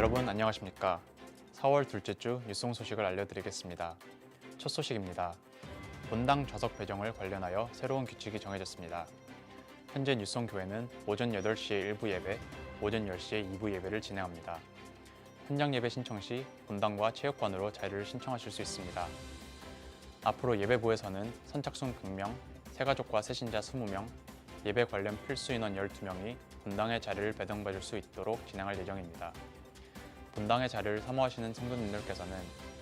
여러분 안녕하십니까? 4월 둘째 주 뉴송 소식을 알려드리겠습니다. 첫 소식입니다. 본당 좌석 배정을 관련하여 새로운 규칙이 정해졌습니다. 현재 뉴송 교회는 오전 8시에 1부 예배, 오전 10시에 2부 예배를 진행합니다. 현장 예배 신청 시 본당과 체육관으로 자리를 신청하실 수 있습니다. 앞으로 예배부에서는 선착순 100명, 새가족과 새신자 20명, 예배 관련 필수 인원 12명이 본당의 자리를 배정받을 수 있도록 진행할 예정입니다. 본당의 자리를 사모하시는 성도님들께서는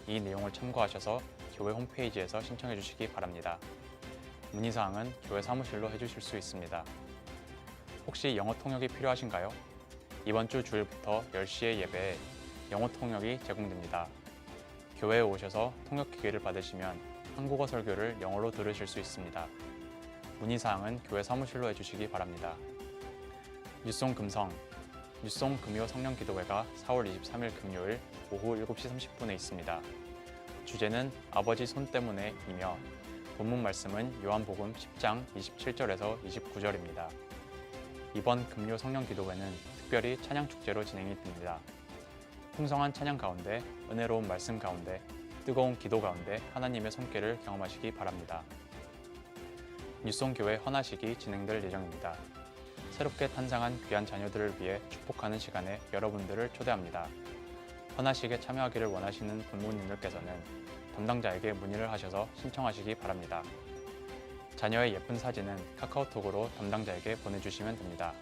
이 내용을 참고하셔서 교회 홈페이지에서 신청해 주시기 바랍니다. 문의사항은 교회 사무실로 해주실 수 있습니다. 혹시 영어 통역이 필요하신가요? 이번 주 주일부터 10시의 예배에 영어 통역이 제공됩니다. 교회에 오셔서 통역 기계를 받으시면 한국어 설교를 영어로 들으실 수 있습니다. 문의사항은 교회 사무실로 해주시기 바랍니다. 뉴송 금성 뉴송 금요 성령 기도회가 4월 23일 금요일 오후 7시 30분에 있습니다. 주제는 아버지 손 때문에이며 본문 말씀은 요한복음 10장 27절에서 29절입니다. 이번 금요 성령 기도회는 특별히 찬양 축제로 진행이 됩니다. 풍성한 찬양 가운데 은혜로운 말씀 가운데 뜨거운 기도 가운데 하나님의 손길을 경험하시기 바랍니다. 뉴송교회 헌화식이 진행될 예정입니다. 새롭게 탄생한 귀한 자녀들을 위해 축복하는 시간에 여러분들을 초대합니다. 헌화식에 참여하기를 원하시는 부모님들께서는 담당자에게 문의를 하셔서 신청하시기 바랍니다. 자녀의 예쁜 사진은 카카오톡으로 담당자에게 보내주시면 됩니다.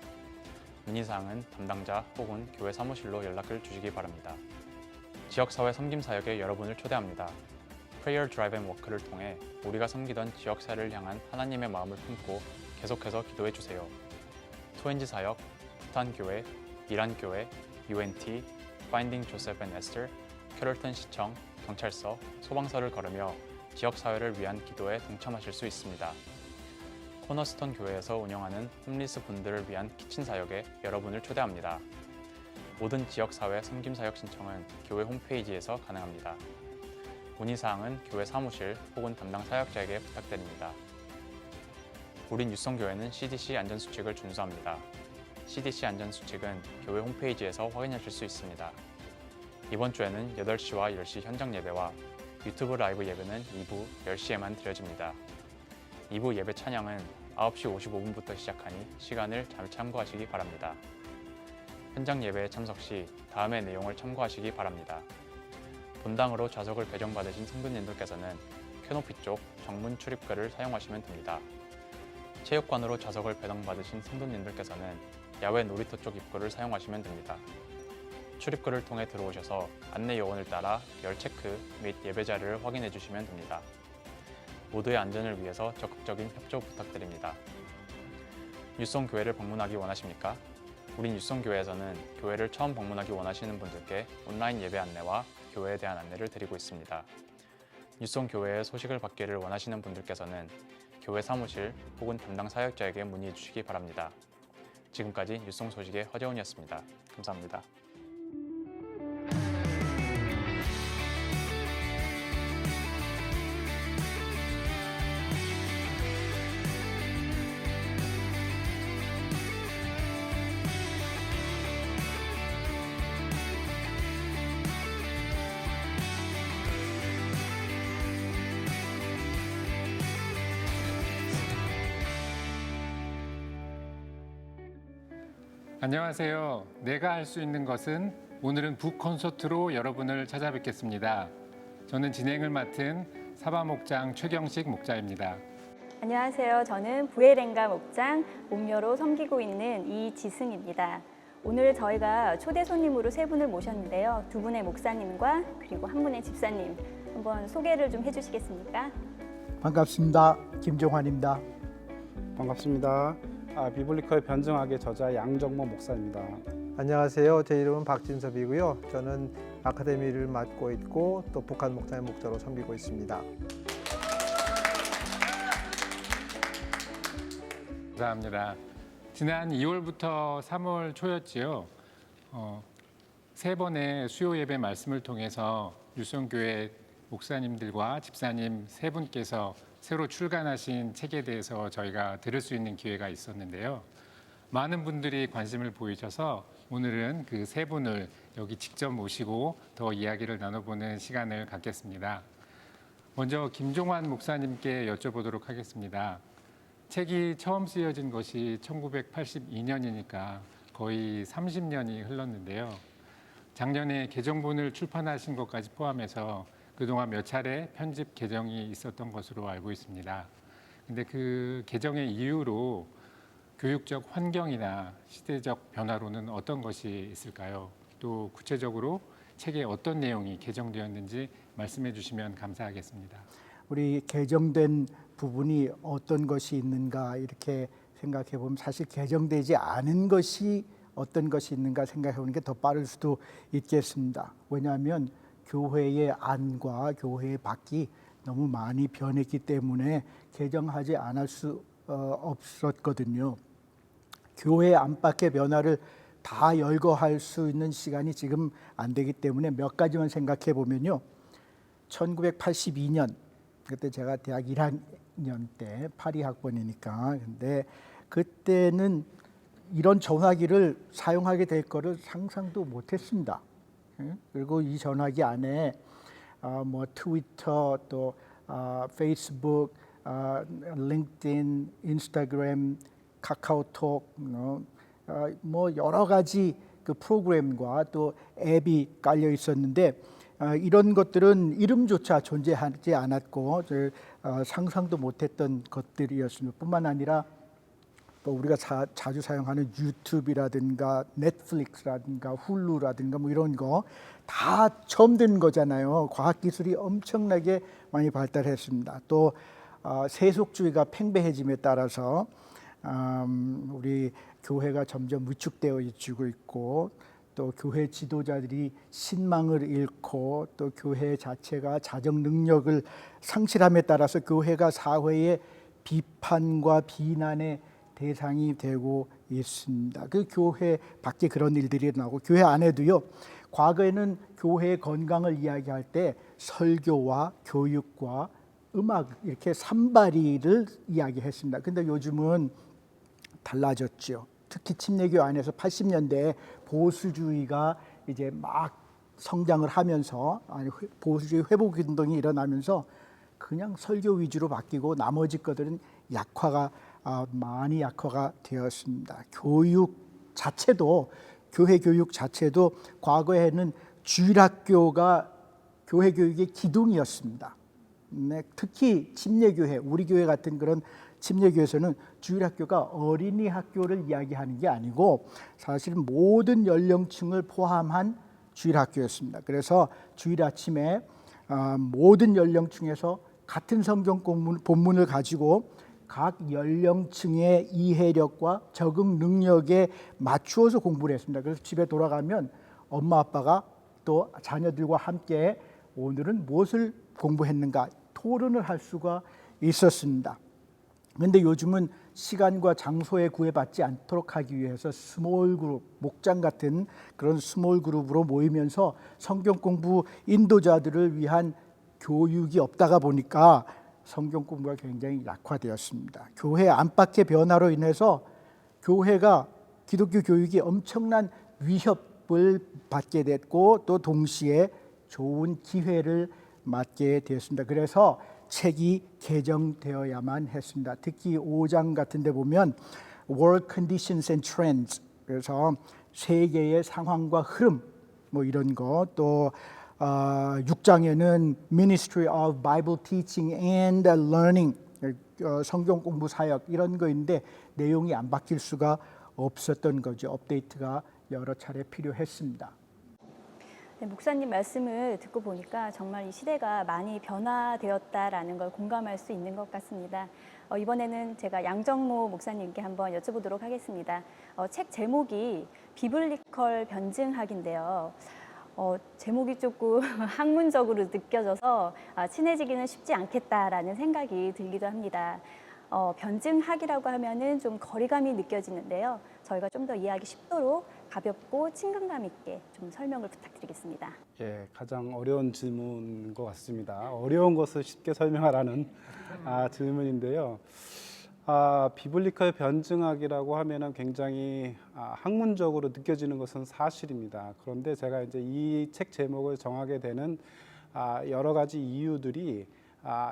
문의사항은 담당자 혹은 교회 사무실로 연락을 주시기 바랍니다. 지역사회 섬김사역에 여러분을 초대합니다. Prayer Drive and Walk를 통해 우리가 섬기던 지역사회를 향한 하나님의 마음을 품고 계속해서 기도해 주세요. 토엔지 사역, 부탄교회, 이란교회, UNT, Finding Joseph and Esther, 캐롤턴 시청, 경찰서, 소방서를 걸으며 지역사회를 위한 기도에 동참하실 수 있습니다. 코너스톤 교회에서 운영하는 홈리스 분들을 위한 키친 사역에 여러분을 초대합니다. 모든 지역사회 섬김사역 신청은 교회 홈페이지에서 가능합니다. 문의사항은 교회 사무실 혹은 담당 사역자에게 부탁드립니다. 우리 뉴송교회는 CDC 안전수칙을 준수합니다. CDC 안전수칙은 교회 홈페이지에서 확인하실 수 있습니다. 이번 주에는 8시와 10시 현장 예배와 유튜브 라이브 예배는 2부 10시에만 드려집니다. 2부 예배 찬양은 9시 55분부터 시작하니 시간을 잘 참고하시기 바랍니다. 현장 예배에 참석 시 다음의 내용을 참고하시기 바랍니다. 본당으로 좌석을 배정받으신 성도님들께서는 켜노피 쪽 정문 출입구를 사용하시면 됩니다. 체육관으로 좌석을 배정받으신 성도님들께서는 야외 놀이터 쪽 입구를 사용하시면 됩니다. 출입구를 통해 들어오셔서 안내 요원을 따라 열 체크 및 예배 자리를 확인해 주시면 됩니다. 모두의 안전을 위해서 적극적인 협조 부탁드립니다. 뉴송 교회를 방문하기 원하십니까? 우리 뉴송 교회에서는 교회를 처음 방문하기 원하시는 분들께 온라인 예배 안내와 교회에 대한 안내를 드리고 있습니다. 뉴송 교회의 소식을 받기를 원하시는 분들께서는 교회 사무실 혹은 담당 사역자에게 문의해 주시기 바랍니다. 지금까지 뉴송 소식의 허재훈이었습니다. 감사합니다. 안녕하세요. 내가 할 수 있는 것은 오늘은 북 콘서트로 여러분을 찾아뵙겠습니다. 저는 진행을 맡은 사바목장 최경식 목자입니다. 안녕하세요. 저는 부에렌가 목장 목녀로 섬기고 있는 이지승입니다. 오늘 저희가 초대 손님으로 세 분을 모셨는데요. 두 분의 목사님과 그리고 한 분의 집사님 한번 소개를 좀 해주시겠습니까? 반갑습니다. 김종환입니다. 반갑습니다. 비블리컬 변증학의 저자 양정모 목사입니다. 안녕하세요. 제 이름은 박진섭이고요. 저는 아카데미를 맡고 있고 또 북한 목장의 목자로 섬기고 있습니다. 감사합니다. 지난 2월부터 3월 초였지요. 세 번의 수요 예배 말씀을 통해서 뉴송교회 목사님들과 집사님 세 분께서 새로 출간하신 책에 대해서 저희가 들을 수 있는 기회가 있었는데요. 많은 분들이 관심을 보이셔서 오늘은 그 세 분을 여기 직접 모시고 더 이야기를 나눠보는 시간을 갖겠습니다. 먼저 김종환 목사님께 여쭤보도록 하겠습니다. 책이 처음 쓰여진 것이 1982년이니까 거의 30년이 흘렀는데요. 작년에 개정본을 출판하신 것까지 포함해서 그동안 몇 차례 편집 개정이 있었던 것으로 알고 있습니다. 근데 그 개정의 이유로 교육적 환경이나 시대적 변화로는 어떤 것이 있을까요? 또 구체적으로 책에 어떤 내용이 개정되었는지 말씀해 주시면 감사하겠습니다. 우리 개정된 부분이 어떤 것이 있는가 이렇게 생각해 보면 사실 개정되지 않은 것이 어떤 것이 있는가 생각해 보는 게 더 빠를 수도 있겠습니다. 왜냐하면 교회의 안과 교회의 밖이 너무 많이 변했기 때문에 개정하지 않을 수 없었거든요. 교회 안팎의 변화를 다 열거할 수 있는 시간이 지금 안 되기 때문에 몇 가지만 생각해 보면요. 1982년 그때 제가 대학 1학년 때 파리 학번이니까 근데 그때는 이런 전화기를 사용하게 될 거를 상상도 못했습니다. 그리고 이 전화기 안에 뭐 트위터 또 페이스북, 링크드인, 인스타그램, 카카오톡 뭐 여러 가지 그 프로그램과 또 앱이 깔려 있었는데 이런 것들은 이름조차 존재하지 않았고 상상도 못했던 것들이었습니다. 뿐만 아니라 또 우리가 자주 사용하는 유튜브라든가 넷플릭스라든가 훌루라든가 뭐 이런 거 다 처음 된 거잖아요. 과학기술이 엄청나게 많이 발달했습니다. 또 세속주의가 팽배해짐에 따라서 우리 교회가 점점 위축되어지고 있고 또 교회 지도자들이 신망을 잃고 또 교회 자체가 자정 능력을 상실함에 따라서 교회가 사회의 비판과 비난의 대상이 되고 있습니다. 그 교회 밖에 그런 일들이 나오고 교회 안에도요. 과거에는 교회의 건강을 이야기할 때 설교와 교육과 음악 이렇게 산발이를 이야기했습니다. 근데 요즘은 달라졌죠. 특히 침례교 안에서 80년대에 보수주의가 이제 막 성장을 하면서 보수주의 회복 운동이 일어나면서 그냥 설교 위주로 바뀌고 나머지 것들은 많이 약화가 되었습니다. 교육 자체도 교회 교육 자체도 과거에는 주일학교가 교회 교육의 기둥이었습니다. 네, 특히 침례교회, 우리 교회 같은 그런 침례교회에서는 주일학교가 어린이 학교를 이야기하는 게 아니고 사실 모든 연령층을 포함한 주일학교였습니다. 그래서 주일 아침에 모든 연령층에서 같은 성경 본문을 가지고 각 연령층의 이해력과 적응 능력에 맞추어서 공부를 했습니다. 그래서 집에 돌아가면 엄마 아빠가 또 자녀들과 함께 오늘은 무엇을 공부했는가 토론을 할 수가 있었습니다. 그런데 요즘은 시간과 장소에 구애받지 않도록 하기 위해서 스몰 그룹, 목장 같은 그런 스몰 그룹으로 모이면서 성경 공부 인도자들을 위한 교육이 없다가 보니까 성경 공부가 굉장히 약화되었습니다. 교회 안팎의 변화로 인해서 교회가 기독교 교육이 엄청난 위협을 받게 됐고 또 동시에 좋은 기회를 맞게 되었습니다. 그래서 책이 개정되어야만 했습니다. 특히 5장 같은 데 보면 World Conditions and Trends 그래서 세계의 상황과 흐름 뭐 이런 거 또 6장에는 Ministry of Bible Teaching and Learning 성경 공부 사역 이런 거인데 내용이 안 바뀔 수가 없었던 거죠. 업데이트가 여러 차례 필요했습니다. 네, 목사님 말씀을 듣고 보니까 정말 이 시대가 많이 변화되었다라는 걸 공감할 수 있는 것 같습니다. 이번에는 제가 양정모 목사님께 한번 여쭤보도록 하겠습니다. 책 제목이 비블리컬 변증학인데요. 제목이 조금 학문적으로 느껴져서 친해지기는 쉽지 않겠다라는 생각이 들기도 합니다. 변증학이라고 하면은 좀 거리감이 느껴지는데요. 저희가 좀 더 이해하기 쉽도록 가볍고 친근감 있게 좀 설명을 부탁드리겠습니다. 예, 가장 어려운 질문인 것 같습니다. 어려운 것을 쉽게 설명하라는 질문인데요. 비블리컬 변증학이라고 하면은 굉장히 학문적으로 느껴지는 것은 사실입니다. 그런데 제가 이제 이 책 제목을 정하게 되는 여러 가지 이유들이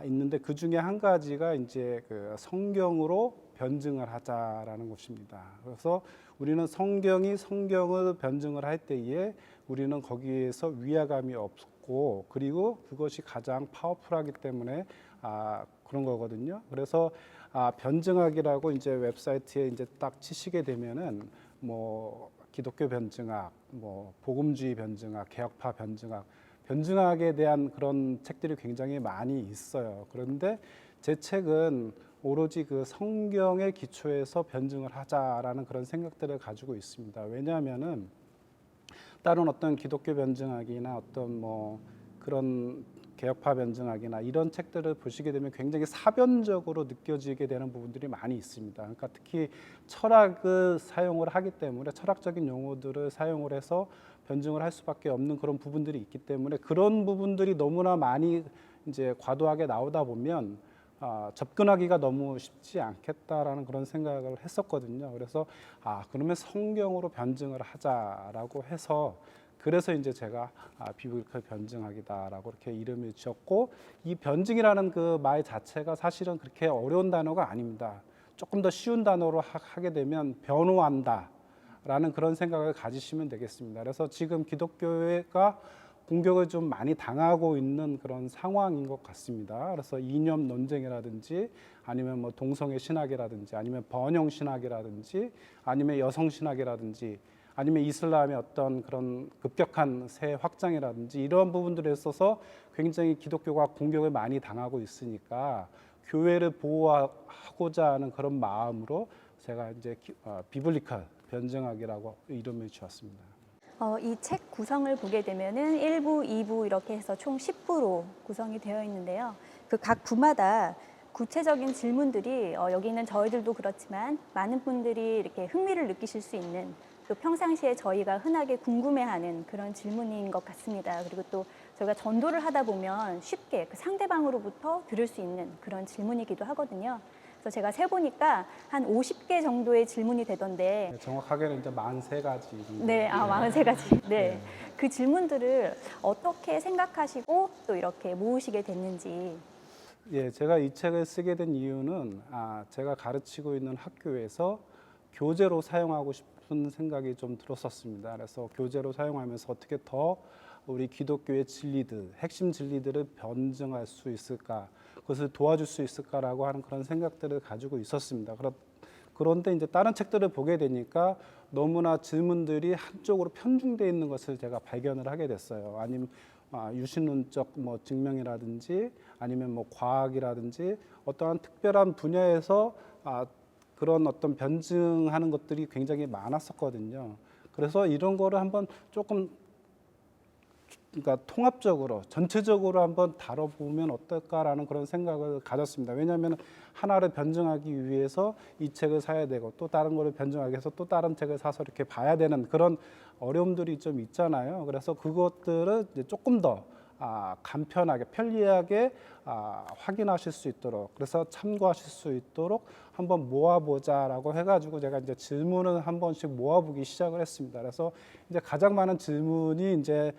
있는데 그 중에 한 가지가 이제 그 성경으로 변증을 하자라는 것입니다. 그래서 우리는 성경을 변증을 할 때에 우리는 거기에서 위화감이 없고 그리고 그것이 가장 파워풀하기 때문에 그런 거거든요. 그래서 변증학이라고 이제 웹사이트에 이제 딱 치시게 되면은 뭐 기독교 변증학, 뭐 복음주의 변증학, 개혁파 변증학, 변증학에 대한 그런 책들이 굉장히 많이 있어요. 그런데 제 책은 오로지 그 성경의 기초에서 변증을 하자라는 그런 생각들을 가지고 있습니다. 왜냐하면은 다른 어떤 기독교 변증학이나 어떤 뭐 그런 개혁파 변증학이나 이런 책들을 보시게 되면 굉장히 사변적으로 느껴지게 되는 부분들이 많이 있습니다. 그러니까 특히 철학을 사용을 하기 때문에 철학적인 용어들을 사용을 해서 변증을 할 수밖에 없는 그런 부분들이 있기 때문에 그런 부분들이 너무나 많이 이제 과도하게 나오다 보면 접근하기가 너무 쉽지 않겠다라는 그런 생각을 했었거든요. 그래서 그러면 성경으로 변증을 하자라고 해서 그래서 이제 제가 비블리컬 변증학이다라고 이렇게 이름을 지었고 이 변증이라는 그 말 자체가 사실은 그렇게 어려운 단어가 아닙니다. 조금 더 쉬운 단어로 하게 되면 변호한다라는 그런 생각을 가지시면 되겠습니다. 그래서 지금 기독교회가 공격을 좀 많이 당하고 있는 그런 상황인 것 같습니다. 그래서 이념 논쟁이라든지 아니면 뭐 동성애 신학이라든지 아니면 번영 신학이라든지 아니면 여성 신학이라든지 아니면 이슬람의 어떤 그런 급격한 새 확장이라든지 이런 부분들에 있어서 굉장히 기독교가 공격을 많이 당하고 있으니까 교회를 보호하고자 하는 그런 마음으로 제가 이제 비블리컬 변증학이라고 이름을 지었습니다. 이 책 구성을 보게 되면은 1부, 2부 이렇게 해서 총 10부로 구성이 되어 있는데요. 그 각 부마다 구체적인 질문들이 여기는 저희들도 그렇지만 많은 분들이 이렇게 흥미를 느끼실 수 있는 또 평상시에 저희가 흔하게 궁금해하는 그런 질문인 것 같습니다. 그리고 또 저희가 전도를 하다 보면 쉽게 그 상대방으로부터 들을 수 있는 그런 질문이기도 하거든요. 그래서 제가 세보니까 한 50개 정도의 질문이 되던데 정확하게는 이제 43가지. 네, 43가지. 네. 그 질문들을 어떻게 생각하시고 또 이렇게 모으시게 됐는지. 예, 제가 이 책을 쓰게 된 이유는 제가 가르치고 있는 학교에서 교재로 사용하고 싶은 생각이 좀 들었었습니다. 그래서 교재로 사용하면서 어떻게 더 우리 기독교의 진리들, 핵심 진리들을 변증할 수 있을까, 그것을 도와줄 수 있을까라고 하는 그런 생각들을 가지고 있었습니다. 그런데 이제 다른 책들을 보게 되니까 너무나 질문들이 한쪽으로 편중되어 있는 것을 제가 발견을 하게 됐어요. 아니면 유신론적 뭐 증명이라든지 아니면 뭐 과학이라든지 어떠한 특별한 분야에서 그런 어떤 변증하는 것들이 굉장히 많았었거든요. 그래서 이런 거를 한번 조금 그러니까 통합적으로 전체적으로 한번 다뤄보면 어떨까라는 그런 생각을 가졌습니다. 왜냐하면 하나를 변증하기 위해서 이 책을 사야 되고 또 다른 거를 변증하기 위해서 또 다른 책을 사서 이렇게 봐야 되는 그런 어려움들이 좀 있잖아요. 그래서 그것들을 이제 조금 더 간편하게 편리하게 확인하실 수 있도록 그래서 참고하실 수 있도록 한번 모아보자라고 해가지고 제가 이제 질문을 한 번씩 모아보기 시작을 했습니다. 그래서 이제 가장 많은 질문이 이제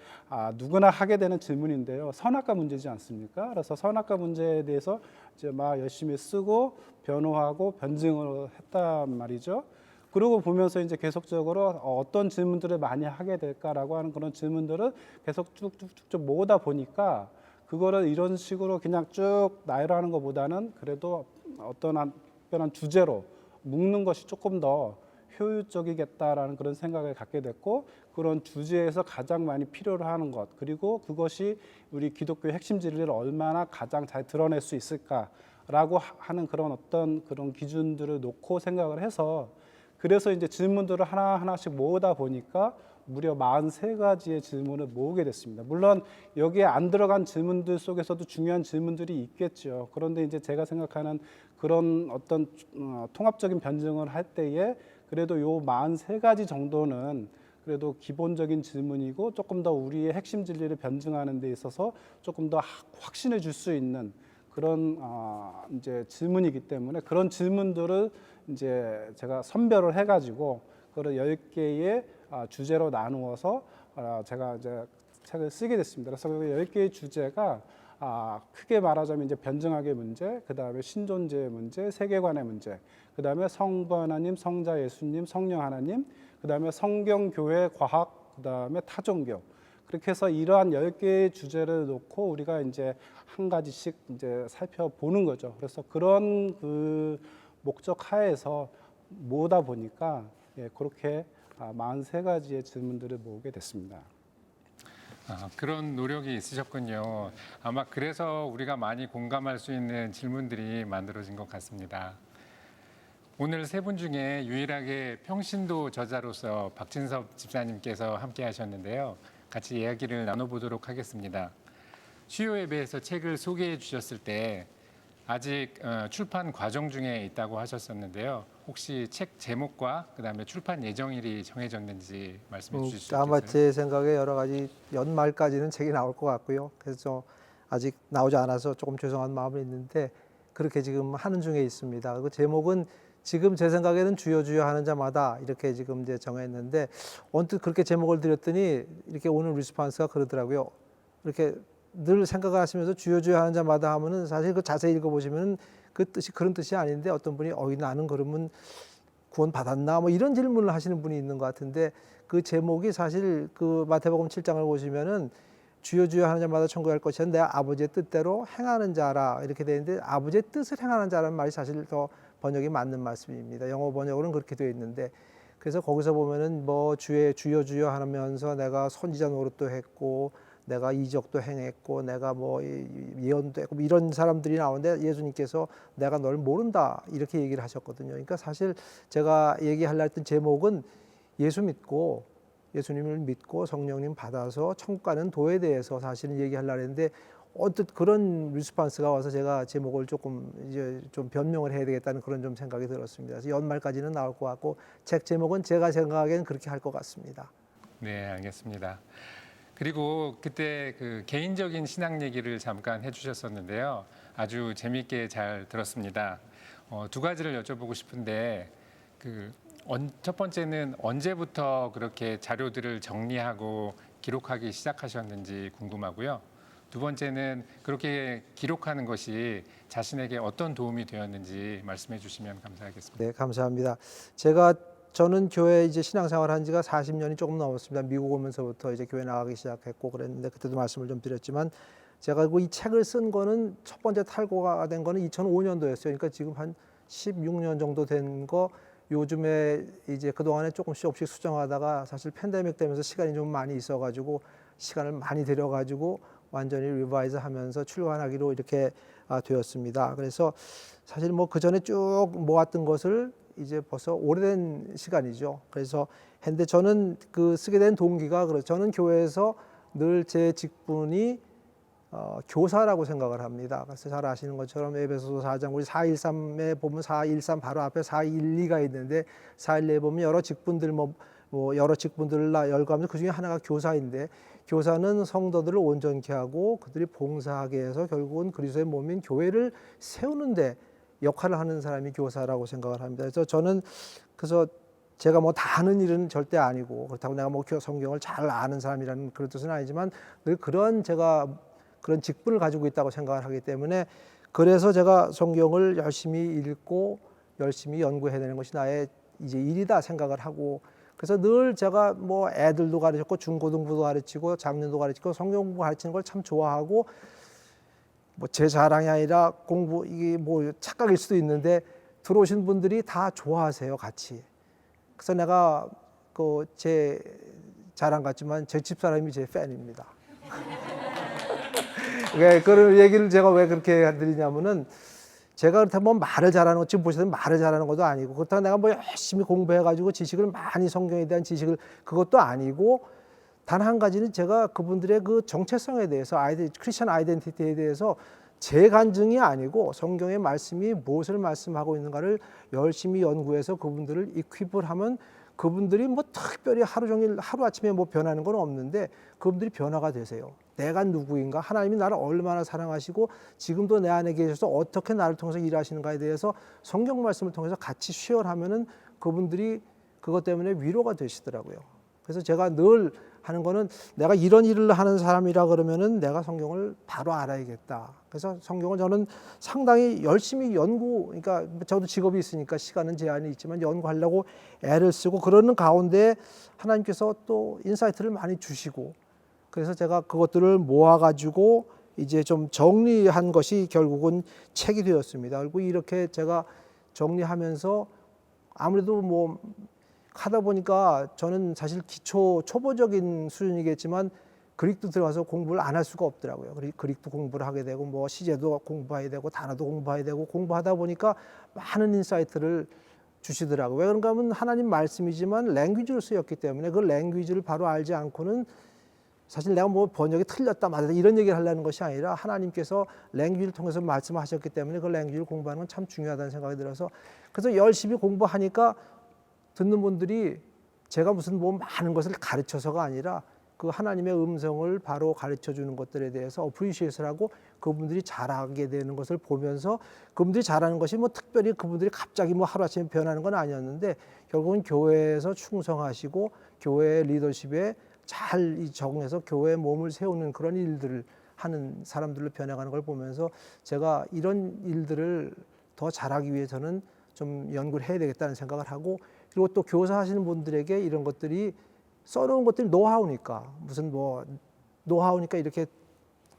누구나 하게 되는 질문인데요. 선악과 문제지 않습니까? 그래서 선악과 문제에 대해서 이제 막 열심히 쓰고 변호하고 변증을 했단 말이죠. 그러고 보면서 이제 계속적으로 어떤 질문들을 많이 하게 될까라고 하는 그런 질문들을 계속 쭉쭉쭉 모으다 보니까 그거를 이런 식으로 그냥 쭉 나열하는 것보다는 그래도 어떤 특별한 주제로 묶는 것이 조금 더 효율적이겠다라는 그런 생각을 갖게 됐고 그런 주제에서 가장 많이 필요로 하는 것 그리고 그것이 우리 기독교의 핵심 진리를 얼마나 가장 잘 드러낼 수 있을까라고 하는 그런 어떤 그런 기준들을 놓고 생각을 해서 그래서 이제 질문들을 하나하나씩 모으다 보니까 무려 43가지의 질문을 모으게 됐습니다. 물론 여기에 안 들어간 질문들 속에서도 중요한 질문들이 있겠죠. 그런데 이제 제가 생각하는 그런 어떤 통합적인 변증을 할 때에 그래도 요 43가지 정도는 그래도 기본적인 질문이고 조금 더 우리의 핵심 진리를 변증하는 데 있어서 조금 더 확신을 줄 수 있는 그런 이제 질문이기 때문에 그런 질문들을 이제 제가 선별을 해가지고 그걸 10개의 주제로 나누어서 제가 이제 책을 쓰게 됐습니다. 그래서 그 10개의 주제가 크게 말하자면 이제 변증학의 문제, 그 다음에 신존재의 문제, 세계관의 문제, 그 다음에 성부 하나님, 성자 예수님, 성령 하나님, 그 다음에 성경, 교회, 과학, 그 다음에 타종교. 그렇게 해서 이러한 10개의 주제를 놓고 우리가 이제 한 가지씩 이제 살펴보는 거죠. 그래서 그런 그 목적 하에서 모으다 보니까 그렇게 43가지의 질문들을 모으게 됐습니다. 그런 노력이 있으셨군요. 아마 그래서 우리가 많이 공감할 수 있는 질문들이 만들어진 것 같습니다. 오늘 세 분 중에 유일하게 평신도 저자로서 박진섭 집사님께서 함께 하셨는데요. 같이 이야기를 나눠보도록 하겠습니다. 수요 예배에서 책을 소개해 주셨을 때 아직 출판 과정 중에 있다고 하셨었는데요. 혹시 책 제목과 그다음에 출판 예정일이 정해졌는지 말씀해 주실 수 있겠어요? 아마 제 생각에 여러 가지 연말까지는 책이 나올 것 같고요. 그래서 아직 나오지 않아서 조금 죄송한 마음이 있는데 그렇게 지금 하는 중에 있습니다. 그 제목은 지금 제 생각에는 주여 주여 하는 자마다 이렇게 지금 이제 정했는데 언뜻 그렇게 제목을 드렸더니 이렇게 오는 리스폰스가 그러더라고요. 이렇게 늘 생각을 하시면서 주여 주여 하는 자마다 하면은 사실 그 자세히 읽어보시면은 그 뜻이 그런 뜻이 아닌데 어떤 분이 나는 그러면 구원 받았나 뭐 이런 질문을 하시는 분이 있는 것 같은데 그 제목이 사실 그 마태복음 7장을 보시면은 주여 주여 하는 자마다 천국에 갈 것이야 내 아버지의 뜻대로 행하는 자라 이렇게 되어 있는데 아버지의 뜻을 행하는 자라는 말이 사실 더 번역이 맞는 말씀입니다. 영어 번역으로는 그렇게 되어 있는데 그래서 거기서 보면은 뭐 주여 주여 하면서 내가 선지자 노릇도 했고 내가 이적도 행했고 내가 뭐 예언도 했고 이런 사람들이 나오는데 예수님께서 내가 널 모른다 이렇게 얘기를 하셨거든요. 그러니까 사실 제가 얘기하려 했던 제목은 예수 믿고 예수님을 믿고 성령님 받아서 천국 가는 도에 대해서 사실은 얘기하려고 했는데 언뜻 그런 리스폰스가 와서 제가 제목을 조금 이제 좀 변명을 해야 되겠다는 그런 좀 생각이 들었습니다. 그래서 연말까지는 나올 것 같고 책 제목은 제가 생각하기에는 그렇게 할 것 같습니다. 네, 알겠습니다. 그리고 그때 그 개인적인 신앙 얘기를 잠깐 해주셨었는데요. 아주 재미있게 잘 들었습니다. 두 가지를 여쭤보고 싶은데 첫 번째는 언제부터 그렇게 자료들을 정리하고 기록하기 시작하셨는지 궁금하고요. 두 번째는 그렇게 기록하는 것이 자신에게 어떤 도움이 되었는지 말씀해 주시면 감사하겠습니다. 네, 감사합니다. 저는 교회 이제 신앙생활 한 지가 40년이 조금 넘었습니다. 미국 오면서부터 이제 교회 나가기 시작했고 그랬는데 그때도 말씀을 좀 드렸지만 제가 이 책을 쓴 거는 첫 번째 탈고가 된 거는 2005년도였어요. 그러니까 지금 한 16년 정도 된 거 요즘에 이제 그동안에 조금씩 수정하다가 사실 팬데믹 되면서 시간이 좀 많이 있어가지고 시간을 많이 들여가지고 완전히 리바이즈 하면서 출간하기로 이렇게 되었습니다. 그래서 사실 뭐 그 전에 쭉 모았던 것을 이제 벌써 오래된 시간이죠. 그래서 근데 저는 그 쓰게 된 동기가 저는 교회에서 늘 제 직분이 교사라고 생각을 합니다. 그래서 잘 아시는 것처럼 에베소서 4장 우리 413에 보면 413 바로 앞에 412가 있는데 412에 보면 여러 직분들 여러 직분들을 열거하면서 그 중에 하나가 교사인데 교사는 성도들을 온전케 하고 그들이 봉사하게 해서 결국은 그리스도의 몸인 교회를 세우는데 역할을 하는 사람이 교사라고 생각을 합니다. 그래서 저는 제가 뭐 다 아는 일은 절대 아니고 그렇다고 내가 뭐 성경을 잘 아는 사람이라는 그런 뜻은 아니지만 늘 제가 그런 직분을 가지고 있다고 생각을 하기 때문에 그래서 제가 성경을 열심히 읽고 열심히 연구해야 되는 것이 나의 이제 일이다 생각을 하고 그래서 늘 제가 뭐 애들도 가르쳤고 중고등부도 가르치고 작년도 가르치고 성경 공부 가르치는 걸 참 좋아하고 뭐 제 자랑이 아니라 이게 뭐 착각일 수도 있는데 들어오신 분들이 다 좋아하세요 같이. 그래서 내가 제 자랑 같지만 제 집사람이 제 팬입니다. 그런 얘기를 제가 왜 그렇게 드리냐면은 제가 그렇다면 말을 잘하는 것 지금 보시면 말을 잘하는 것도 아니고 그렇다고 내가 뭐 열심히 공부해가지고 지식을 많이 성경에 대한 지식을 그것도 아니고 단 한 가지는 제가 그분들의 그 정체성에 대해서 크리스천 아이덴티티에 대해서 제 간증이 아니고 성경의 말씀이 무엇을 말씀하고 있는가를 열심히 연구해서 그분들을 이퀴브를 하면 그분들이 뭐 특별히 하루 종일 하루 아침에 뭐 변하는 건 없는데 그분들이 변화가 되세요. 내가 누구인가, 하나님이 나를 얼마나 사랑하시고 지금도 내 안에 계셔서 어떻게 나를 통해서 일하시는가에 대해서 성경 말씀을 통해서 같이 쉐어하면은 그분들이 그것 때문에 위로가 되시더라고요. 그래서 제가 늘 하는 거는 내가 이런 일을 하는 사람이라 그러면은 내가 성경을 바로 알아야겠다. 그래서 성경을 저는 상당히 열심히 그러니까 저도 직업이 있으니까 시간은 제한이 있지만 연구하려고 애를 쓰고 그러는 가운데 하나님께서 또 인사이트를 많이 주시고 그래서 제가 그것들을 모아가지고 이제 좀 정리한 것이 결국은 책이 되었습니다. 그리고 이렇게 제가 정리하면서 아무래도 뭐 하다 보니까 저는 사실 초보적인 수준이겠지만 그릭도 들어가서 공부를 안 할 수가 없더라고요. 그릭도 공부를 하게 되고 뭐 시제도 공부해야 되고 단어도 공부해야 되고 공부하다 보니까 많은 인사이트를 주시더라고요. 왜 그런가 하면 하나님 말씀이지만 랭귀지로 쓰였기 때문에 그 랭귀지를 바로 알지 않고는 사실 내가 뭐 번역이 틀렸다 맞다 이런 얘기를 하려는 것이 아니라 하나님께서 랭귀지를 통해서 말씀하셨기 때문에 그 랭귀지를 공부하는 건 참 중요하다는 생각이 들어서 그래서 열심히 공부하니까 듣는 분들이 제가 무슨 뭐 많은 것을 가르쳐서가 아니라 그 하나님의 음성을 바로 가르쳐 주는 것들에 대해서 어프리시에이트를 하고 그분들이 잘하게 되는 것을 보면서 그분들이 잘하는 것이 뭐 특별히 그분들이 갑자기 뭐 하루아침에 변하는 건 아니었는데 결국은 교회에서 충성하시고 교회 리더십에 잘 적응해서 교회의 몸을 세우는 그런 일들을 하는 사람들로 변해가는 걸 보면서 제가 이런 일들을 더 잘하기 위해서는 좀 연구를 해야 되겠다는 생각을 하고 그리고 또 교사 하시는 분들에게 이런 것들이 써놓은 것들이 노하우니까 무슨 뭐 노하우니까 이렇게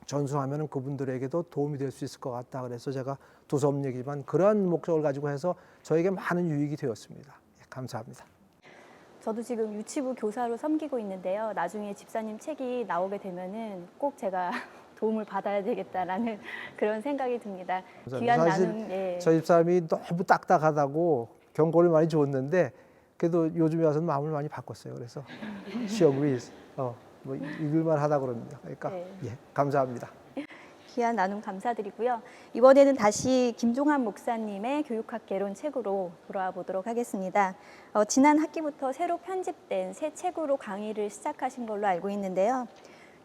전수하면 그분들에게도 도움이 될 수 있을 것 같다. 그래서 제가 두서없는 얘기지만 그러한 목적을 가지고 해서 저에게 많은 유익이 되었습니다. 감사합니다. 저도 지금 유치부 교사로 섬기고 있는데요. 나중에 집사님 책이 나오게 되면은 꼭 제가 도움을 받아야 되겠다라는 그런 생각이 듭니다. 귀한 사실 나눔. 예. 저희 집사람이 너무 딱딱하다고 경고를 많이 줬는데 그래도 요즘에 와서는 마음을 많이 바꿨어요. 그래서 she agrees. 뭐 읽을만 하다 그럽니다. 그러니까 네. 예, 감사합니다. 귀한 나눔 감사드리고요. 이번에는 다시 김종환 목사님의 교육학 개론 책으로 돌아와 보도록 하겠습니다. 지난 학기부터 새로 편집된 새 책으로 강의를 시작하신 걸로 알고 있는데요.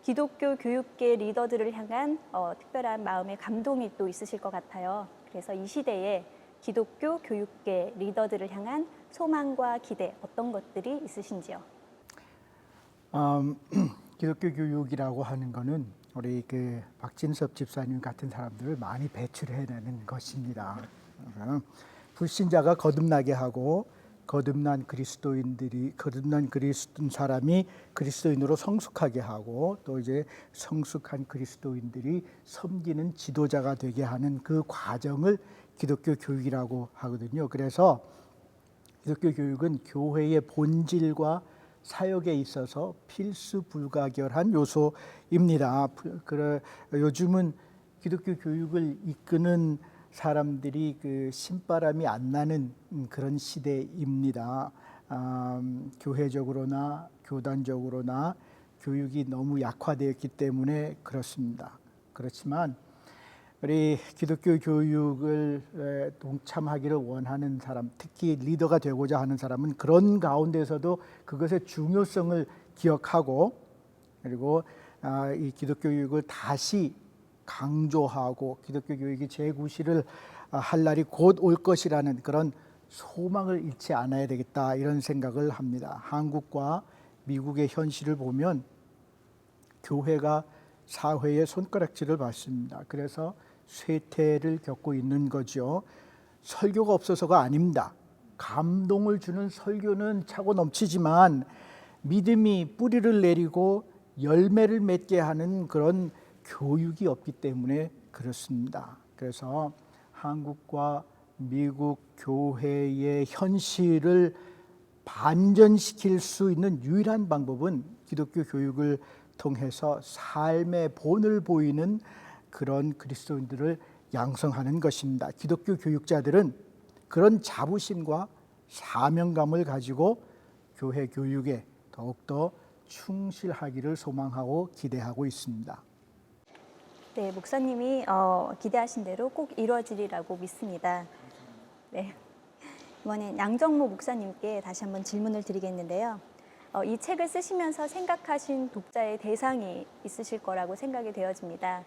기독교 교육계 리더들을 향한 특별한 마음의 감동이 또 있으실 것 같아요. 그래서 이 시대에 기독교 교육계 리더들을 향한 소망과 기대 어떤 것들이 있으신지요? 기독교 교육이라고 하는 거는 우리 그 박진섭 집사님 같은 사람들을 많이 배출해내는 것입니다. 불신자가 거듭나게 하고 거듭난 그리스도인 사람이 그리스도인으로 성숙하게 하고 또 이제 성숙한 그리스도인들이 섬기는 지도자가 되게 하는 그 과정을 기독교 교육이라고 하거든요. 그래서 기독교 교육은 교회의 본질과 사역에 있어서 필수 불가결한 요소입니다. 요즘은 기독교 교육을 이끄는 사람들이 그 신바람이 안 나는 그런 시대입니다. 교회적으로나 교단적으로나 교육이 너무 약화되었기 때문에 그렇습니다. 그렇지만 우리 기독교 교육을 동참하기를 원하는 사람, 특히 리더가 되고자 하는 사람은 그런 가운데서도 그것의 중요성을 기억하고 그리고 이 기독교 교육을 다시 강조하고 기독교 교육이 재구시를 할 날이 곧 올 것이라는 그런 소망을 잃지 않아야 되겠다 이런 생각을 합니다. 한국과 미국의 현실을 보면 교회가 사회의 손가락질을 받습니다. 그래서 쇠퇴를 겪고 있는 거죠. 설교가 없어서가 아닙니다. 감동을 주는 설교는 차고 넘치지만 믿음이 뿌리를 내리고 열매를 맺게 하는 그런 교육이 없기 때문에 그렇습니다. 그래서 한국과 미국 교회의 현실을 반전시킬 수 있는 유일한 방법은 기독교 교육을 통해서 삶의 본을 보이는 그런 그리스도인들을 양성하는 것입니다. 기독교 교육자들은 그런 자부심과 사명감을 가지고 교회 교육에 더욱더 충실하기를 소망하고 기대하고 있습니다. 네, 목사님이 기대하신 대로 꼭 이루어지리라고 믿습니다. 네. 이번엔 양정모 목사님께 다시 한번 질문을 드리겠는데요. 이 책을 쓰시면서 생각하신 독자의 대상이 있으실 거라고 생각이 되어집니다.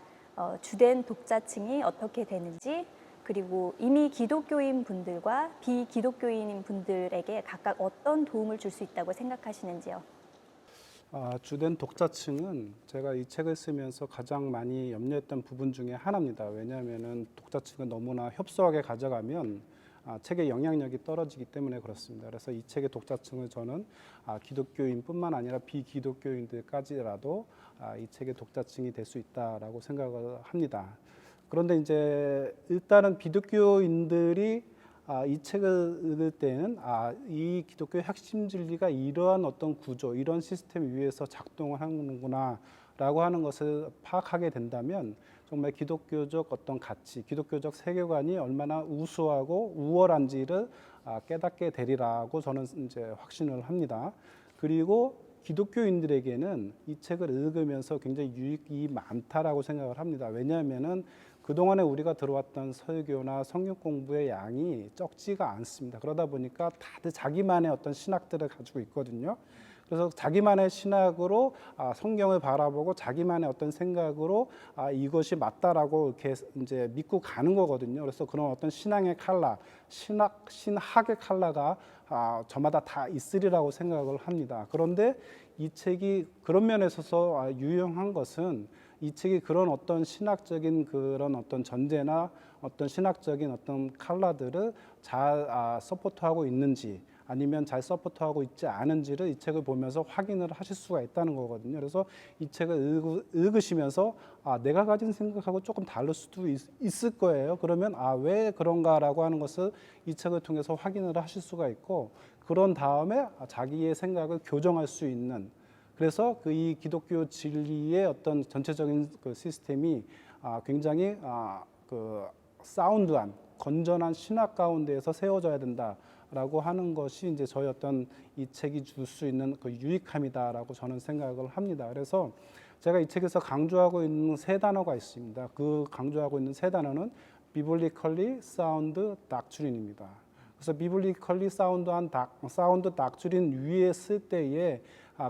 주된 독자층이 어떻게 되는지, 그리고 이미 기독교인 분들과 비기독교인 분들에게 각각 어떤 도움을 줄 수 있다고 생각하시는지요? 주된 독자층은 제가 이 책을 쓰면서 가장 많이 염려했던 부분 중에 하나입니다. 왜냐하면 독자층을 너무나 협소하게 가져가면 책의 영향력이 떨어지기 때문에 그렇습니다. 그래서 이 책의 독자층을 저는 기독교인뿐만 아니라 비기독교인들까지라도 이 책의 독자층이 될 수 있다라고 생각을 합니다. 그런데 이제 일단은 비기독교인들이 이 책을 읽을 때는 이 기독교의 핵심 진리가 이러한 어떤 구조, 이런 시스템 위에서 작동을 하는구나라고 하는 것을 파악하게 된다면 정말 기독교적 어떤 가치, 기독교적 세계관이 얼마나 우수하고 우월한지를 깨닫게 되리라고 저는 이제 확신을 합니다. 그리고 기독교인들에게는 이 책을 읽으면서 굉장히 유익이 많다라고 생각을 합니다. 왜냐하면은 그동안에 우리가 들어왔던 설교나 성경 공부의 양이 적지가 않습니다. 그러다 보니까 다들 자기만의 어떤 신학들을 가지고 있거든요. 그래서 자기만의 신학으로 성경을 바라보고 자기만의 어떤 생각으로 이것이 맞다라고 이렇게 이제 믿고 가는 거거든요. 그래서 그런 어떤 신앙의 컬러, 신학의 컬러가 저마다 다 있으리라고 생각을 합니다. 그런데 이 책이 그런 면에 있어서 유용한 것은 이 책이 그런 어떤 신학적인 그런 어떤 전제나 어떤 신학적인 어떤 컬러들을 잘 서포트하고 있는지 아니면 잘 서포트하고 있지 않은지를 이 책을 보면서 확인을 하실 수가 있다는 거거든요. 그래서 이 책을 읽으시면서 내가 가진 생각하고 조금 다를 수도 있을 거예요. 그러면 왜 그런가라고 하는 것을 이 책을 통해서 확인을 하실 수가 있고 그런 다음에 자기의 생각을 교정할 수 있는 그래서 이 기독교 진리의 어떤 전체적인 그 시스템이 굉장히 사운드한 건전한 신학 가운데에서 세워져야 된다라고 하는 것이 이제 저희 어떤 이 책이 줄 수 있는 그 유익함이다라고 저는 생각을 합니다. 그래서 제가 이 책에서 강조하고 있는 세 단어가 있습니다. 그 강조하고 있는 세 단어는 biblically sound doctrine입니다. 그래서 biblically 사운드 닥트린 위에 쓸 때에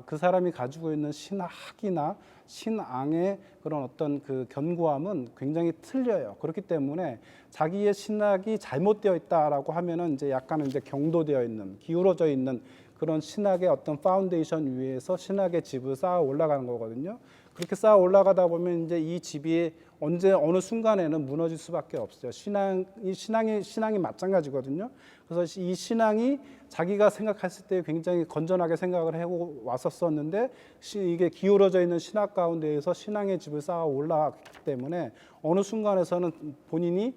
그 사람이 가지고 있는 신학이나 신앙의 그런 어떤 그 견고함은 굉장히 틀려요. 그렇기 때문에 자기의 신학이 잘못되어 있다라고 하면은 이제 약간은 이제 경도되어 있는, 기울어져 있는 그런 신학의 어떤 파운데이션 위에서 신학의 집을 쌓아 올라가는 거거든요. 그렇게 쌓아 올라가다 보면 이제 이 집이 어느 순간에는 무너질 수밖에 없어요. 신앙이 마찬가지거든요. 그래서 이 신앙이 자기가 생각했을 때 굉장히 건전하게 생각을 하고 왔었었는데 이게 기울어져 있는 신학 가운데에서 신앙의 집을 쌓아 올라갔기 때문에 어느 순간에서는 본인이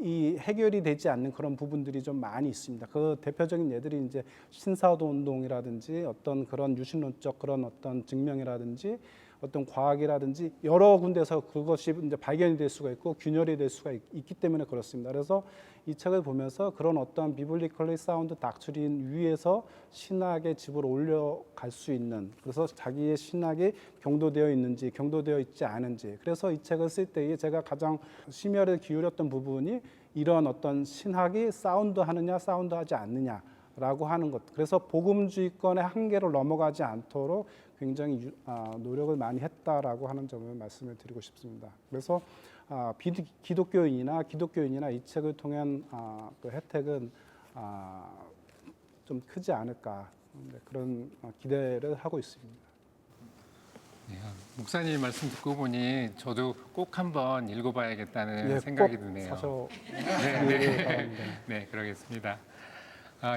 이 해결이 되지 않는 그런 부분들이 좀 많이 있습니다. 그 대표적인 예들이 이제 신사도 운동이라든지 어떤 그런 유신론적 그런 어떤 증명이라든지 어떤 과학이라든지 여러 군데서 그것이 이제 발견이 될 수가 있고 균열이 될 수가 있기 때문에 그렇습니다. 그래서 이 책을 보면서 그런 어떤 비블리컬리 사운드 닥트린 위에서 신학의 집을 올려갈 수 있는 그래서 자기의 신학이 경도되어 있는지 경도되어 있지 않은지 그래서 이 책을 쓸 때에 제가 가장 심혈을 기울였던 부분이 이런 어떤 신학이 사운드하느냐 사운드하지 않느냐라고 하는 것. 그래서 복음주의권의 한계를 넘어가지 않도록 굉장히 노력을 많이 했다라고 하는 점을 말씀을 드리고 싶습니다. 그래서 기독교인이나 이 책을 통한 그 혜택은 좀 크지 않을까 그런 기대를 하고 있습니다. 네, 목사님 말씀 듣고 보니 저도 꼭 한번 읽어봐야겠다는 생각이 드네요. 사서 네, 그러겠습니다.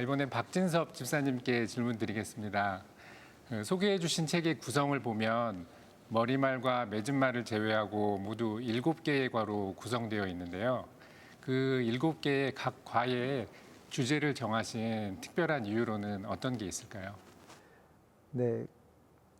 이번엔 박진섭 집사님께 질문 드리겠습니다. 소개해 주신 책의 구성을 보면 머리말과 맺은말을 제외하고 모두 7개의 과로 구성되어 있는데요. 그 7개의 각 과의 주제를 정하신 특별한 이유로는 어떤 게 있을까요? 네,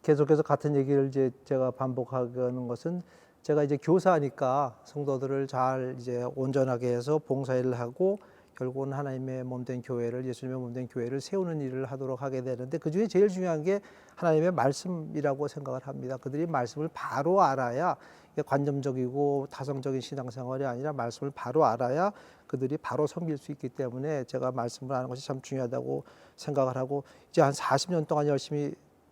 계속해서 같은 얘기를 이제 제가 반복하는 것은 제가 이제 교사니까 성도들을 잘 이제 온전하게 해서 봉사일을 하고 결국은 하나님의 몸된 교회를, 예수님의 몸된 교회를 세우는 일을 하도록 하게 되는데, 그중에 제일 중요한 게 하나님의 말씀이라고 생각을 합니다. 그들이 말씀을 바로 알아야, 이게 관점적이고 타성적인 신앙생활이 아니라 말씀을 바로 알아야 그들이 바로 섬길 수 있기 때문에 제가 말씀을 하는 것이 참 중요하다고 생각을 하고, 이제 한 40년 동안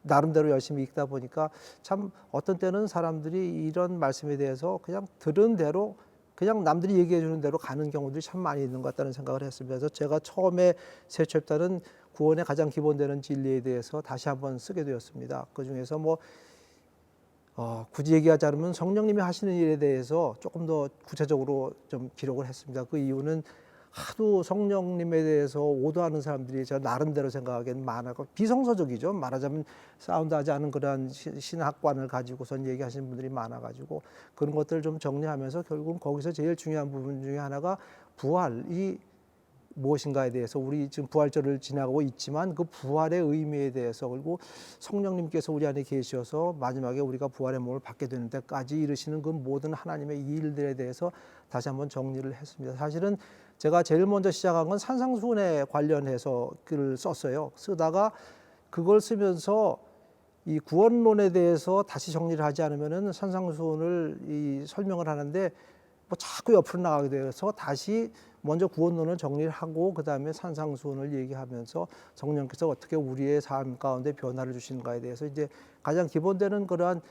나름대로 열심히 읽다 보니까 참 어떤 때는 사람들이 이런 말씀에 대해서 그냥 들은 대로, 그냥 남들이 얘기해 주는 대로 가는 경우들이 참 많이 있는 것 같다는 생각을 했습니다. 그래서 제가 처음에 새 챕터는 구원의 가장 기본되는 진리에 대해서 다시 한번 쓰게 되었습니다. 그중에서 굳이 얘기하지 않으면 성령님이 하시는 일에 대해서 조금 더 구체적으로 좀 기록을 했습니다. 그 이유는 하도 성령님에 대해서 오도하는 사람들이 제가 나름대로 생각하기에는 많아고, 비성서적이죠. 말하자면 사운드하지 않은 그러한 신학관을 가지고선 얘기하시는 분들이 많아가지고, 그런 것들을 좀 정리하면서 결국은 거기서 제일 중요한 부분 중에 하나가 부활이 무엇인가에 대해서, 우리 지금 부활절을 지나가고 있지만 그 부활의 의미에 대해서, 그리고 성령님께서 우리 안에 계셔서 마지막에 우리가 부활의 몸을 받게 되는 데까지 이르시는 그 모든 하나님의 이 일들에 대해서 다시 한번 정리를 했습니다. 사실은 제가 제일 먼저 시작한 건 산상수훈에 관련해서 글을 썼어요. 쓰다가 그걸 쓰면서 이 구원론에 대해서 다시 정리를 하지 않으면은 산상수훈을 설명을 하는데 자꾸 옆으로 나가게 돼서 다시 먼저 구원론을 정리를 하고 그 다음에 산상수훈을 얘기하면서 성령께서 어떻게 우리의 삶 가운데 변화를 주시는가에 대해서 이제 가장 기본되는 그러한,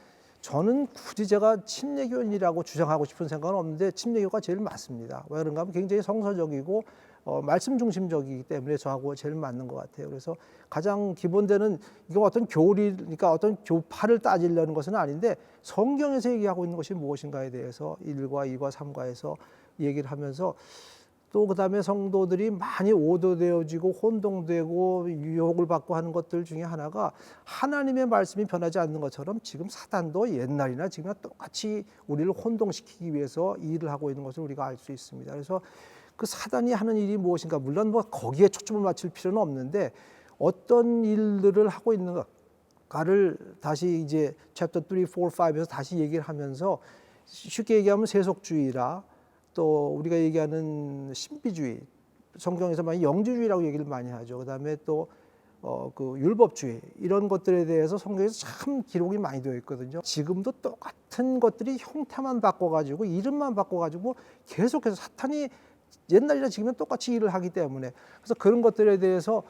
저는 굳이 제가 침례교인이라고 주장하고 싶은 생각은 없는데 침례교가 제일 맞습니다. 왜 그런가 하면 굉장히 성서적이고 말씀 중심적이기 때문에 저하고 제일 맞는 것 같아요. 그래서 가장 기본되는, 이거 어떤 그러니까 어떤 교파를 따지려는 것은 아닌데 성경에서 얘기하고 있는 것이 무엇인가에 대해서 1과 2과 3과에서 얘기를 하면서, 또 그다음에 성도들이 많이 오도되어지고 혼동되고 유혹을 받고 하는 것들 중에 하나가 하나님의 말씀이 변하지 않는 것처럼 지금 사단도 옛날이나 지금이나 똑같이 우리를 혼동시키기 위해서 일을 하고 있는 것을 우리가 알 수 있습니다. 그래서 그 사단이 하는 일이 무엇인가, 물론 거기에 초점을 맞출 필요는 없는데 어떤 일들을 하고 있는가를 다시 이제 챕터 3, 4, 5에서 다시 얘기를 하면서, 쉽게 얘기하면 세속주의라, 또 우리가 얘기하는 신비주의, 성경에서 많이 영지주의라고 얘기를 많이 하죠. 그다음에 또 그 율법주의, 이런 것들에 대해서 성경에서 참 기록이 많이 되어 있거든요. 지금도 똑같은 것들이 형태만 바꿔가지고 이름만 바꿔가지고 계속해서 사탄이 옛날이나 지금은 똑같이 일을 하기 때문에, 그래서 그런 것들에 대해서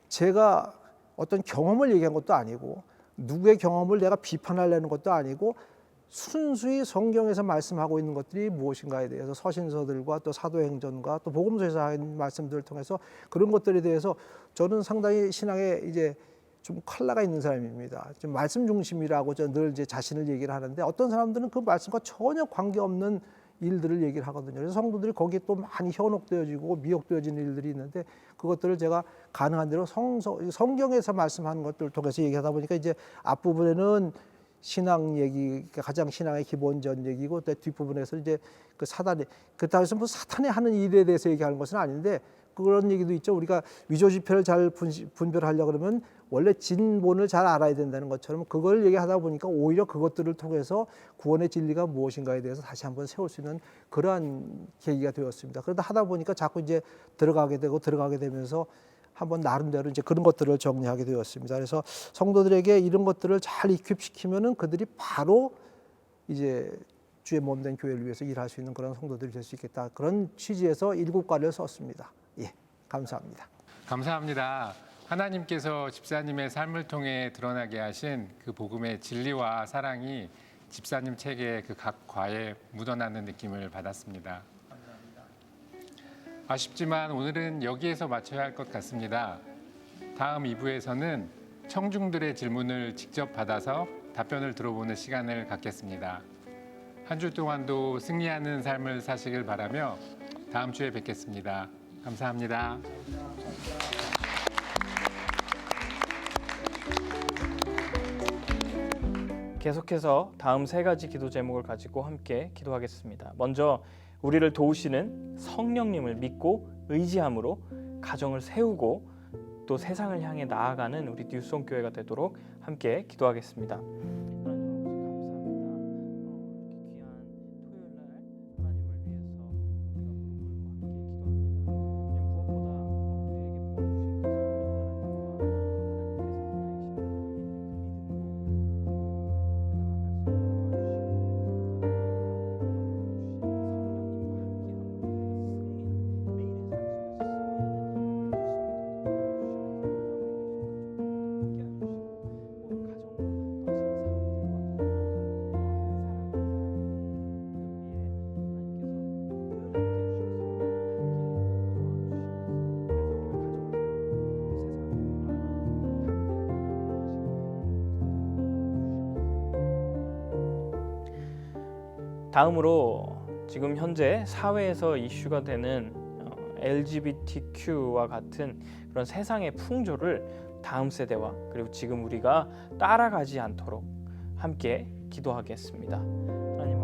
제가 어떤 경험을 얘기한 것도 아니고 누구의 경험을 내가 비판하려는 것도 아니고 순수히 성경에서 말씀하고 있는 것들이 무엇인가에 대해서 서신서들과 또 사도행전과 또 복음서에서 하는 말씀들을 통해서 그런 것들에 대해서 저는 상당히 신앙에 이제 좀 컬러가 있는 사람입니다. 좀 말씀 중심이라고 저는 늘 이제 자신을 얘기를 하는데, 어떤 사람들은 그 말씀과 전혀 관계없는 일들을 얘기를 하거든요. 그래서 성도들이 거기에 또 많이 현혹되어지고 미혹되어지는 일들이 있는데, 그것들을 제가 가능한 대로 성경에서 말씀하는 것들을 통해서 얘기하다 보니까 이제 앞부분에는 신앙 얘기, 가장 신앙의 기본전 얘기고, 또 뒷부분에서 이제 그 사단이, 그다음에서 뭐 사탄이 하는 일에 대해서 얘기하는 것은 아닌데 그런 얘기도 있죠. 우리가 위조지표를 잘 분별하려고 그러면 원래 진본을 잘 알아야 된다는 것처럼, 그걸 얘기하다 보니까 오히려 그것들을 통해서 구원의 진리가 무엇인가에 대해서 다시 한번 세울 수 있는 그러한 계기가 되었습니다. 그러다 하다 보니까 자꾸 이제 들어가게 되면서 한번 나름대로 이제 그런 것들을 정리하게 되었습니다. 그래서 성도들에게 이런 것들을 잘 익힙시키면은 그들이 바로 이제 주의 몸된 교회를 위해서 일할 수 있는 그런 성도들이 될 수 있겠다. 그런 취지에서 7과를 썼습니다. 예, 감사합니다. 감사합니다. 하나님께서 집사님의 삶을 통해 드러나게 하신 그 복음의 진리와 사랑이 집사님 책의 그 각 과에 묻어나는 느낌을 받았습니다. 아쉽지만 오늘은 여기에서 마쳐야 할 것 같습니다. 다음 2부에서는 청중들의 질문을 직접 받아서 답변을 들어보는 시간을 갖겠습니다. 한 주 동안도 승리하는 삶을 사시길 바라며 다음 주에 뵙겠습니다. 감사합니다. 계속해서 다음 3가지 기도 제목을 가지고 함께 기도하겠습니다. 먼저 우리를 도우시는 성령님을 믿고 의지함으로 가정을 세우고 또 세상을 향해 나아가는 우리 뉴송 교회가 되도록 함께 기도하겠습니다. 감사합니다. 이렇게 귀한 토요일 날 하나님을 위해서 우리가 부른 것과 함께 기도합니다. 다음으로 지금 현재 사회에서 이슈가 되는 LGBTQ와 같은 그런 세상의 풍조를 다음 세대와 그리고 지금 우리가 따라가지 않도록 함께 기도하겠습니다. 하나님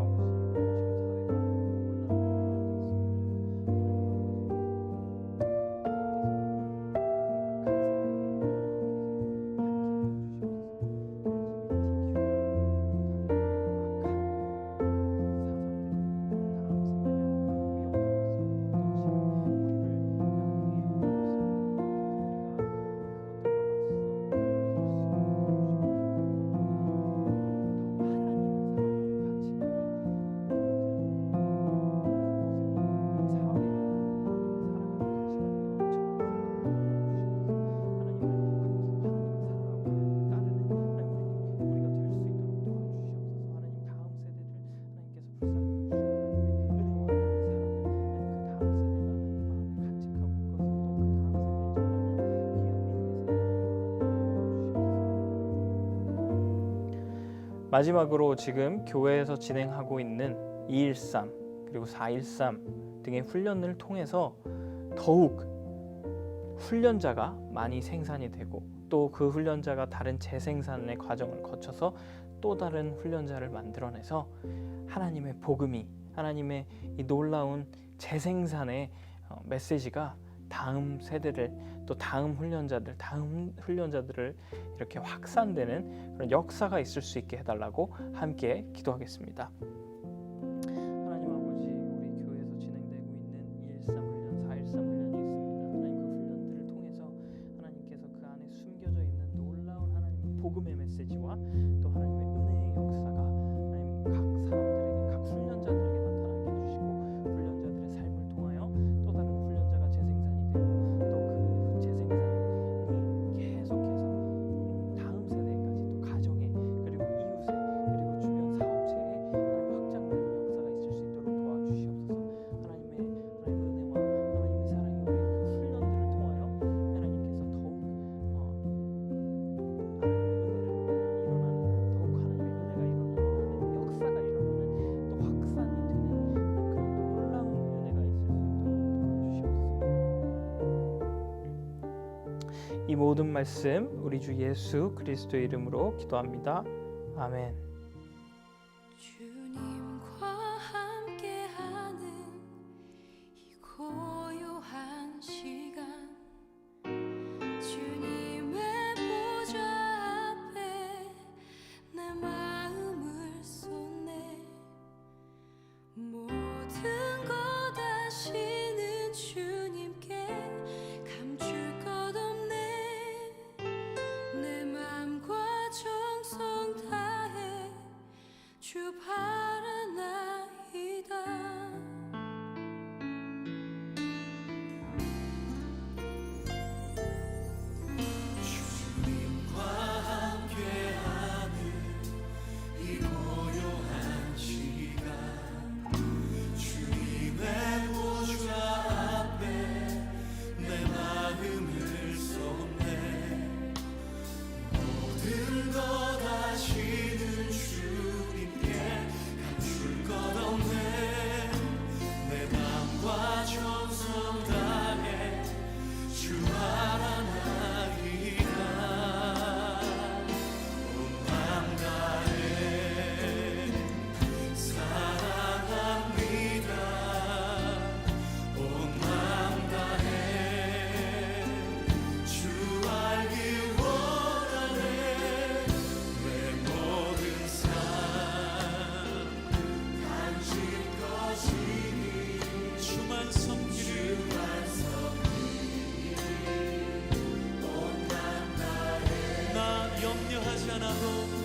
마지막으로 지금 교회에서 진행하고 있는 213 그리고 413 등의 훈련을 통해서 더욱 훈련자가 많이 생산이 되고 또 그 훈련자가 다른 재생산의 과정을 거쳐서 또 다른 훈련자를 만들어내서 하나님의 복음이 하나님의 이 놀라운 재생산의 메시지가 다음 세대를 또 다음 훈련자들을 이렇게 확산되는 그런 역사가 있을 수 있게 해달라고 함께 기도하겠습니다. 하나님 아버지, 우리 교회에서 진행되고 있는 213 훈련, 413 훈련이 있습니다. 하나님 그 훈련들을 통해서 하나님께서 그 안에 숨겨져 있는 놀라운 하나님의 복음의 메시지와 또 하나님의 은혜의 역사가 하나님 각 사람들에게, 각 훈련자들에게 나타나게 해주시고 훈련자들의 삶을 통하여 또 다른 훈련자가 재생산이 되고 또 그 재생산이 계속해서 다음 세대까지 또 가정에 그리고 이웃에 그리고 주변 사업체에 확장되는 역사가 있을 수 있도록 도와주시옵소서. 하나님의 은혜와 하나님의 사랑이 우리 그 훈련들을 통하여 하나님께서 더욱 하나님의 역사가 일어나는 또 확산이 되는 그런 놀라운 은혜가 있을 수 있도록 도와주시옵소서. 이 모든 말씀 우리 주 예수 그리스도의 이름으로 기도합니다. 아멘. 주님과 함께하는 이 고요한 시간, 주님의 보좌 앞에 내 마음을 쏟네. 모든 것 아시는 주님께 감출 것 없네. 내 맘과 정성 다해 주 바라나이다. 주님과 함께하는 이 고요한 시간, 주님의 보좌 앞에 내 마음을 쏟네. 모든 것 아시는 주님께 감출 것 없네. 내 맘과 정성 다해 주 바라나이다. 온 맘 다해 사랑합니다. 온 맘 다해 주 알기 원하네. 내 모든 삶 당신 것이니 주만 섬기리. 온 맘 다해 나 염려하지 않아도